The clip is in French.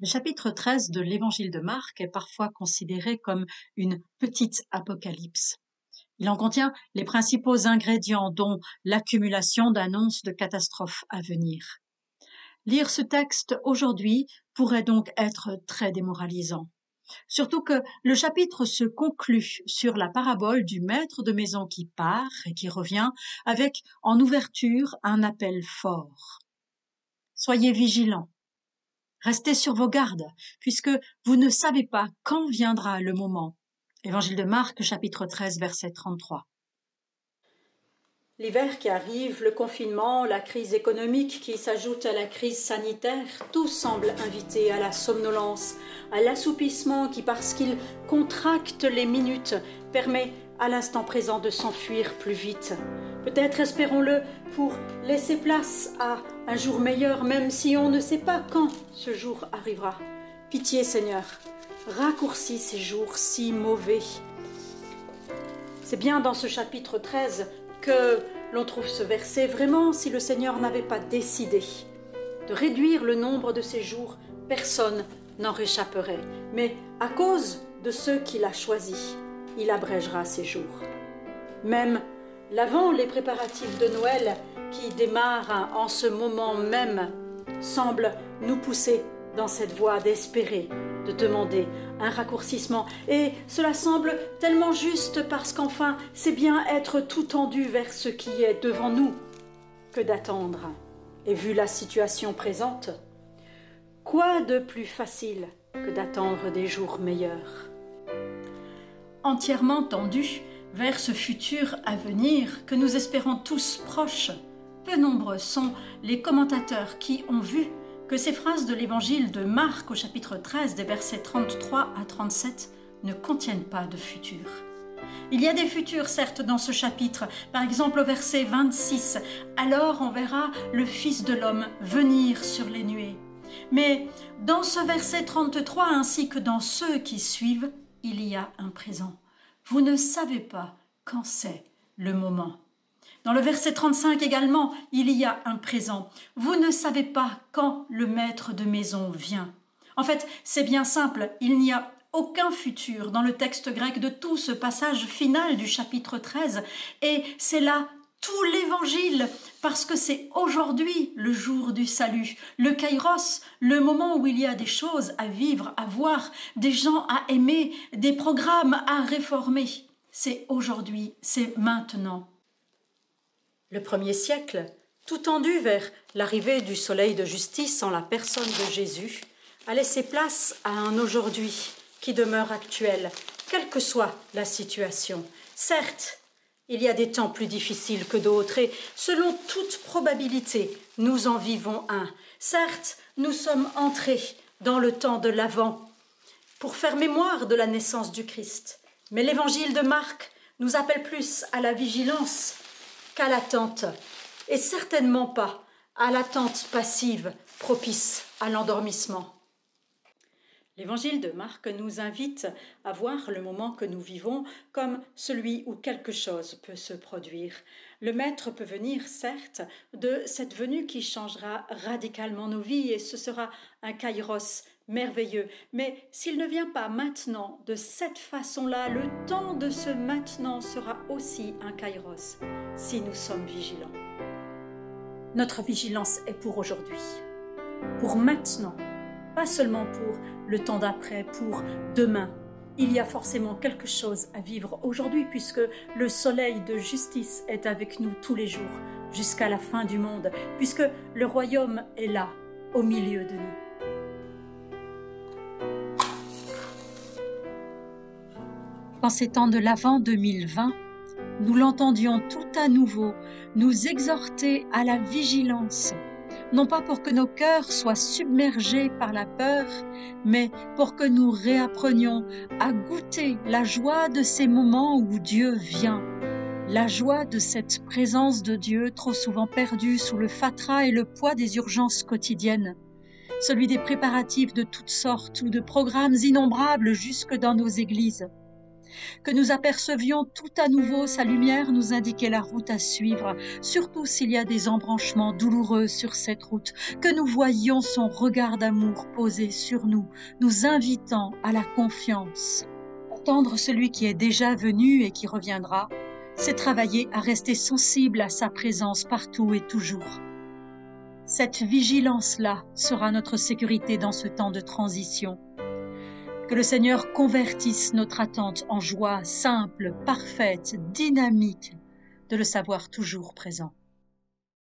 Le chapitre 13 de l'Évangile de Marc est parfois considéré comme une petite apocalypse. Il en contient les principaux ingrédients, dont l'accumulation d'annonces de catastrophes à venir. Lire ce texte aujourd'hui pourrait donc être très démoralisant. Surtout que le chapitre se conclut sur la parabole du maître de maison qui part et qui revient avec, en ouverture, un appel fort. Soyez vigilants. Restez sur vos gardes, puisque vous ne savez pas quand viendra le moment. Évangile de Marc, chapitre 13, verset 33. L'hiver qui arrive, le confinement, la crise économique qui s'ajoute à la crise sanitaire, tout semble inviter à la somnolence, à l'assoupissement qui, parce qu'il contracte les minutes, permet à l'instant présent de s'enfuir plus vite. Peut-être espérons-le pour laisser place à un jour meilleur, même si on ne sait pas quand ce jour arrivera. Pitié Seigneur, raccourcis ces jours si mauvais. C'est bien dans ce chapitre 13 que l'on trouve ce verset. Vraiment, si le Seigneur n'avait pas décidé de réduire le nombre de ses jours, personne n'en réchapperait. Mais à cause de ceux qu'il a choisis, il abrégera ses jours. Même l'avant, les préparatifs de Noël qui démarrent en ce moment même semblent nous pousser dans cette voie d'espérer, de demander un raccourcissement. Et cela semble tellement juste parce qu'enfin, c'est bien être tout tendu vers ce qui est devant nous que d'attendre. Et vu la situation présente, quoi de plus facile que d'attendre des jours meilleurs? Entièrement tendu vers ce futur à venir que nous espérons tous proches, peu nombreux sont les commentateurs qui ont vu que ces phrases de l'évangile de Marc au chapitre 13 des versets 33 à 37 ne contiennent pas de futur. Il y a des futurs certes dans ce chapitre, par exemple au verset 26, « Alors on verra le Fils de l'homme venir sur les nuées ». Mais dans ce verset 33 ainsi que dans ceux qui suivent, il y a un présent. Vous ne savez pas quand c'est le moment. Dans le verset 35 également, il y a un présent. Vous ne savez pas quand le maître de maison vient. En fait, c'est bien simple, il n'y a aucun futur dans le texte grec de tout ce passage final du chapitre 13. Et c'est là tout l'évangile, parce que c'est aujourd'hui le jour du salut, le kairos, le moment où il y a des choses à vivre, à voir, des gens à aimer, des programmes à réformer. C'est aujourd'hui, c'est maintenant. Le premier siècle, tout tendu vers l'arrivée du soleil de justice en la personne de Jésus, a laissé place à un aujourd'hui qui demeure actuel, quelle que soit la situation. Certes, il y a des temps plus difficiles que d'autres et, selon toute probabilité, nous en vivons un. Certes, nous sommes entrés dans le temps de l'Avent pour faire mémoire de la naissance du Christ. Mais l'évangile de Marc nous appelle plus à la vigilance qu'à l'attente, et certainement pas à l'attente passive propice à l'endormissement. L'évangile de Marc nous invite à voir le moment que nous vivons comme celui où quelque chose peut se produire. Le Maître peut venir, certes, de cette venue qui changera radicalement nos vies, et ce sera un kairos merveilleux. Mais s'il ne vient pas maintenant de cette façon-là, le temps de ce maintenant sera aussi un kairos, si nous sommes vigilants. Notre vigilance est pour aujourd'hui, pour maintenant, pas seulement pour le temps d'après, pour demain. Il y a forcément quelque chose à vivre aujourd'hui, puisque le soleil de justice est avec nous tous les jours, jusqu'à la fin du monde, puisque le royaume est là, au milieu de nous. En ces temps de l'Avent 2020, nous l'entendions tout à nouveau nous exhorter à la vigilance, non pas pour que nos cœurs soient submergés par la peur, mais pour que nous réapprenions à goûter la joie de ces moments où Dieu vient, la joie de cette présence de Dieu trop souvent perdue sous le fatras et le poids des urgences quotidiennes, celui des préparatifs de toutes sortes ou de programmes innombrables jusque dans nos églises. que nous apercevions tout à nouveau sa lumière nous indiquer la route à suivre, surtout s'il y a des embranchements douloureux sur cette route, que nous voyions son regard d'amour posé sur nous, nous invitant à la confiance. Attendre celui qui est déjà venu et qui reviendra, c'est travailler à rester sensible à sa présence partout et toujours. Cette vigilance-là sera notre sécurité dans ce temps de transition. Que le Seigneur convertisse notre attente en joie simple, parfaite, dynamique, de le savoir toujours présent.